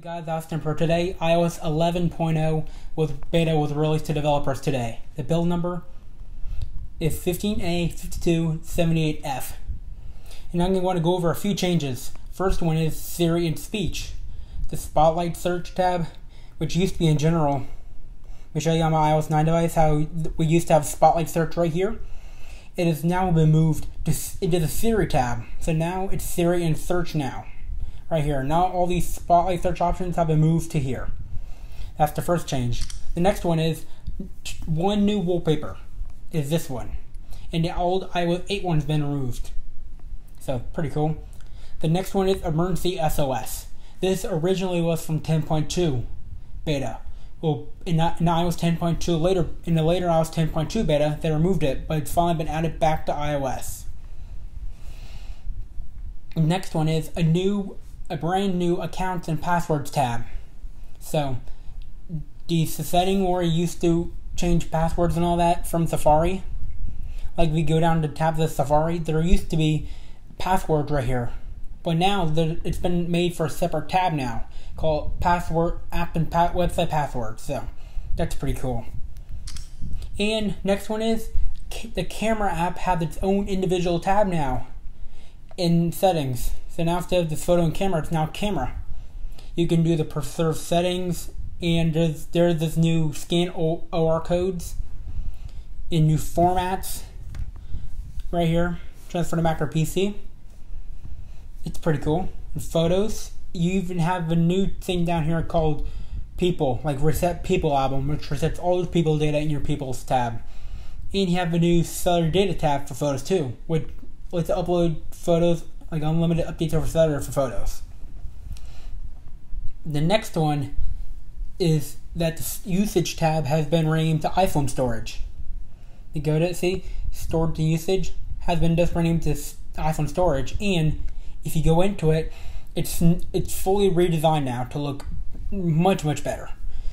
Guys, Austin for today. iOS 11.0 beta was released to developers today. The build number is 15A5278F. And I'm going to want to go over a few changes. First one is Siri and speech. The Spotlight search tab, which used to be in general. Let me show you on my iOS 9 device how we used to have Spotlight search right here. It has now been moved into the Siri tab. So now it's Siri and search now. Right here. Now all these Spotlight search options have been moved to here. That's the first change. The next one is one new wallpaper. Is this one. And the old iOS 8 one's been removed. So pretty cool. The next one is Emergency SOS. This originally was from 10.2 beta. Well, in iOS 10.2 later, in the later iOS 10.2 beta, they removed it, but it's finally been added back to iOS. The next one is a brand new accounts and passwords tab. So the setting where you used to change passwords and all that from Safari, like we go down to tab the Safari, there used to be passwords right here, but now it's been made for a separate tab now called password app and website passwords. So that's pretty cool. And next one is the camera app has its own individual tab now in settings. So now instead of the photo and camera, it's now camera. You can do the preserve settings, and there's this new scan OR codes in new formats right here. Transfer to Mac or PC. It's pretty cool. In photos, you even have a new thing down here called people, like reset people album, which resets all the people data in your people's tab. And you have a new cellular data tab for photos too, which lets you upload photos, like unlimited updates over cellular for photos. The next one is that the usage tab has been renamed to iPhone storage. You go to see stored to usage has been just renamed to iPhone storage, and if you go into it, it's fully redesigned now to look much better.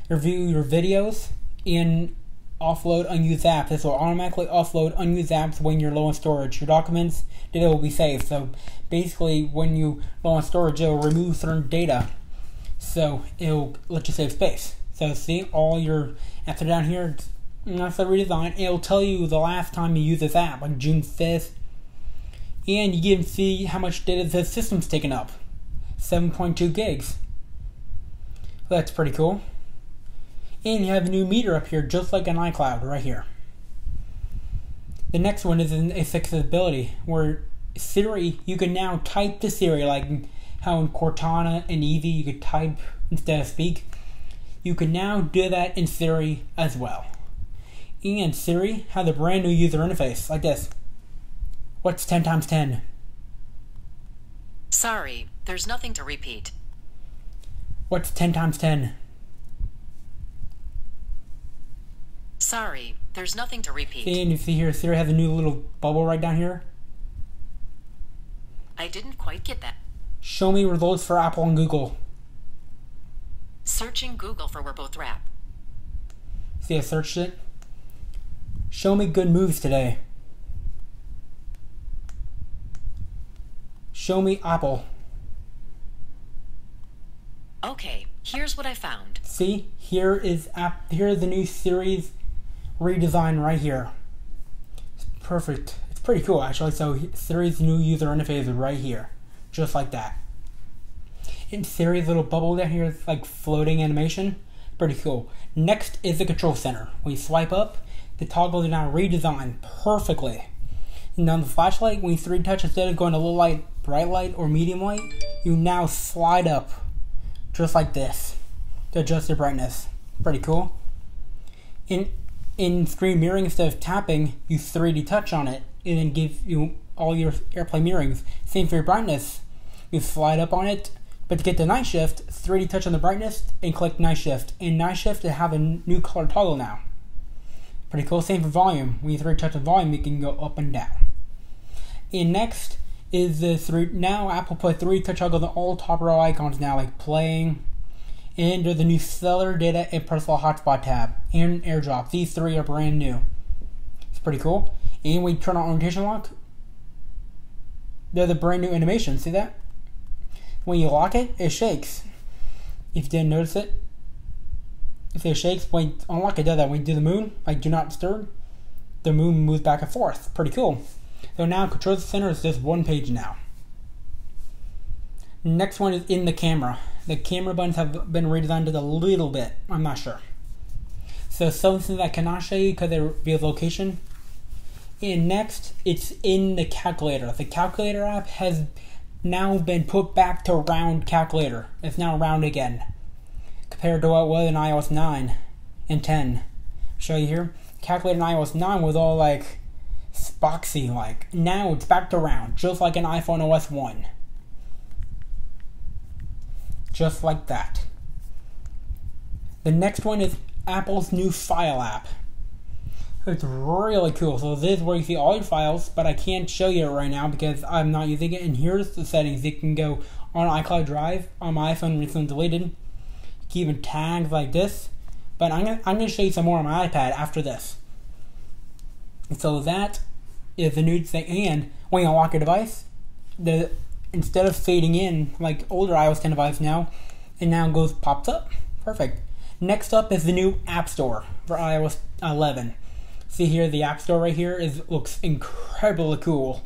Review your videos and offload unused apps. This will automatically offload unused apps when you're low on storage. Your documents, data will be saved. So basically, when you low on storage, it will remove certain data. So it'll let you save space. So see, all your apps are down here. That's the redesign. It'll tell you the last time you used this app, like June 5th. And you can see how much data the system's taken up. 7.2 gigs. So that's pretty cool. And you have a new meter up here, just like an iCloud, right here. The next one is accessibility, where Siri, you can now type to Siri, like how in Cortana and Eevee you could type instead of speak. You can now do that in Siri as well. And Siri has a brand new user interface, like this. What's 10 times 10? Sorry, there's nothing to repeat. What's 10 times 10? Sorry, there's nothing to repeat. See, and you see here, Siri has a new little bubble right down here. I didn't quite get that. Show me results for Apple and Google. Searching Google for WordBoth. See, I searched it. Show me good movies today. Show me Apple. Okay, here's what I found. See, here is the new Siri's redesign right here. It's perfect. It's pretty cool actually. So Siri's new user interface is right here, just like that. And Siri's little bubble down here is like floating animation. Pretty cool. Next is the control center. When you swipe up, the toggle is now redesigned perfectly. And on the flashlight, when you 3D touch, instead of going to low light, bright light, or medium light, you now slide up just like this to adjust your brightness. Pretty cool. In screen mirroring, instead of tapping, you 3D touch on it and then give you all your AirPlay mirrorings. Same for your brightness. You slide up on it, but to get to night shift, 3D touch on the brightness and click night shift. In night shift, they have a new color toggle now. Pretty cool. Same for volume. When you 3D touch on volume, you can go up and down. And next is now Apple put 3D touch toggle on all top row icons now, like playing. And there's the new cellular data and personal hotspot tab and AirDrop. These three are brand new. It's pretty cool. And when you turn on orientation lock, there's a brand new animation. See that? When you lock it, it shakes. If you didn't notice it, if it shakes, when unlock it does that. When you do the moon, like do not disturb, the moon moves back and forth. Pretty cool. So now Control Center is just one page now. Next one is in the camera. The camera buttons have been redesigned a little bit. I'm not sure. So something that I cannot show you because they reveal location. And next, it's in the calculator. The calculator app has now been put back to round calculator. It's now round again, compared to what it was in iOS 9 and 10. Show you here. Calculator in iOS 9 was all like boxy like. Now it's back to round, just like an iPhone OS 1. Just like that. The next one is Apple's new file app. It's really cool. So this is where you see all your files, but I can't show you it right now because I'm not using it. And here's the settings. You can go on iCloud Drive on my iPhone, recently deleted. You can even tag like this. But I'm gonna show you some more on my iPad after this. So that is the new thing. And when you unlock your device, instead of fading in like older iOS 10 device now, it now pops up. Perfect. Next up is the new App Store for iOS 11. See here, the App Store right here looks incredibly cool.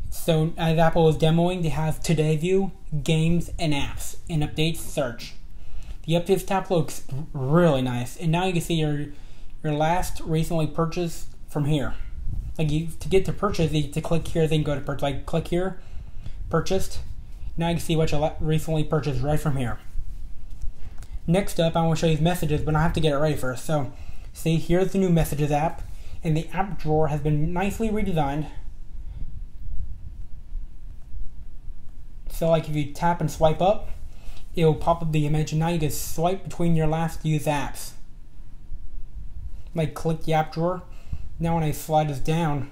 So as Apple is demoing, they have Today View, Games, and Apps, and Updates Search. The Updates tab looks really nice, and now you can see your last recently purchased from here. Like to get to purchase, you have to click here, then go to purchase. Like click here, purchased. Now you can see what you recently purchased right from here. Next up, I want to show you messages, but I have to get it ready first. So, see, here's the new Messages app, and the app drawer has been nicely redesigned. So, like if you tap and swipe up, it will pop up the image, and now you can swipe between your last used apps. Like click the app drawer. Now when I slide this down,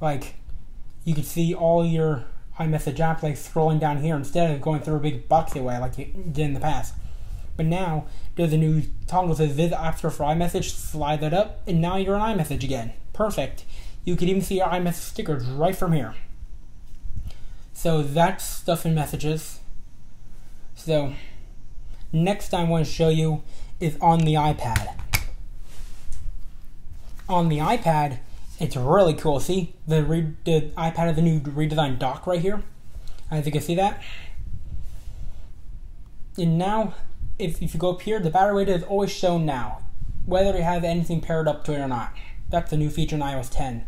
like you can see all your iMessage apps like scrolling down here instead of going through a big boxy way like you did in the past. But now there's a new toggle that says visit App Store for iMessage. Slide that up, and now you're on iMessage again. Perfect. You can even see your iMessage stickers right from here. So that's stuff in Messages. So next I want to show you is on the iPad. On the iPad, it's really cool. See, the iPad has a new redesigned dock right here. As you can see that. And now, if you go up here, the battery weight is always shown now, whether it has anything paired up to it or not. That's a new feature in iOS 10.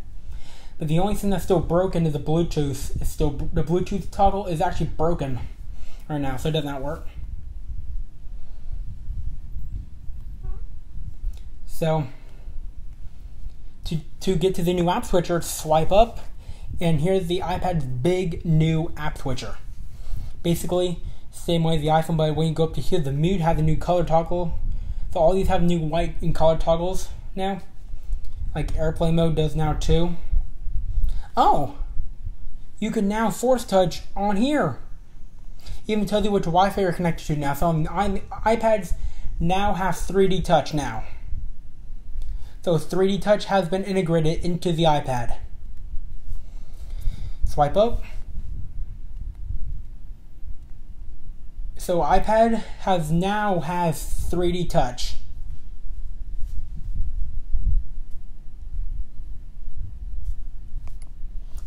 But the only thing that's still broken is the Bluetooth. The Bluetooth toggle is actually broken right now, so it does not work. So to get to the new app switcher, swipe up, and here's the iPad's big new app switcher. Basically, same way as the iPhone, but when you go up to here, the mute has a new color toggle. So all these have new white and color toggles now. Like airplane mode does now too. Oh! You can now force touch on here. Even tells you which Wi-Fi you're connected to now. So iPads now have 3D touch now. So 3D touch has been integrated into the iPad. Swipe up. So iPad now has 3D touch.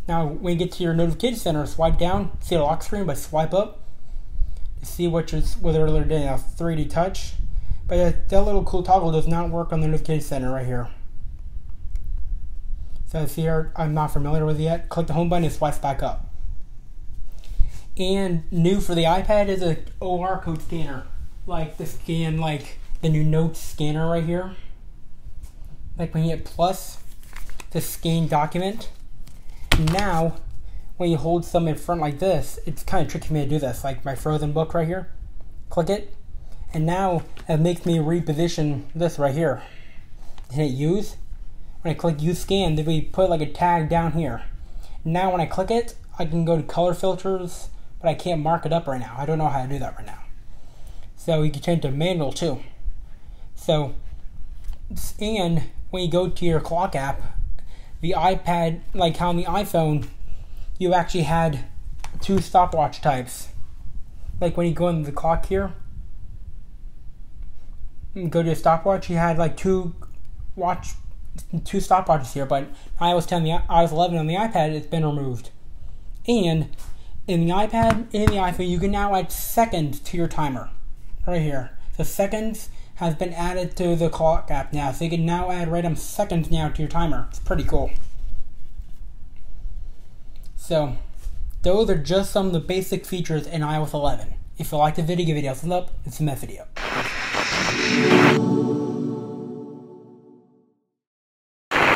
Now when you get to your notification center, swipe down, see the lock screen, but swipe up to see whether they're doing a 3D touch. But that little cool toggle does not work on the notification center right here. So see here, I'm not familiar with it yet. Click the home button and swipe back up. And new for the iPad is a OR code scanner. Like the the new Notes scanner right here. Like when you hit plus to scan document. Now, when you hold something in front like this, it's kind of tricky for me to do this. Like my Frozen book right here. Click it. And now it makes me reposition this right here. Hit use. When I click use scan, then we put like a tag down here. Now when I click it, I can go to color filters, but I can't mark it up right now. I don't know how to do that right now. So you can change to manual too. So, and when you go to your clock app, the iPad, like how on the iPhone, you actually had two stopwatch types. Like when you go into the clock here, go to a stopwatch, you had like two stopwatches here, but iOS 10, iOS 11 on the iPad, it's been removed. And in the iPad and the iPhone, you can now add seconds to your timer. Right here. So seconds has been added to the clock app now. So you can now add random seconds now to your timer. It's pretty cool. So those are just some of the basic features in iOS 11. If you liked the video, give it a thumbs up and submit video.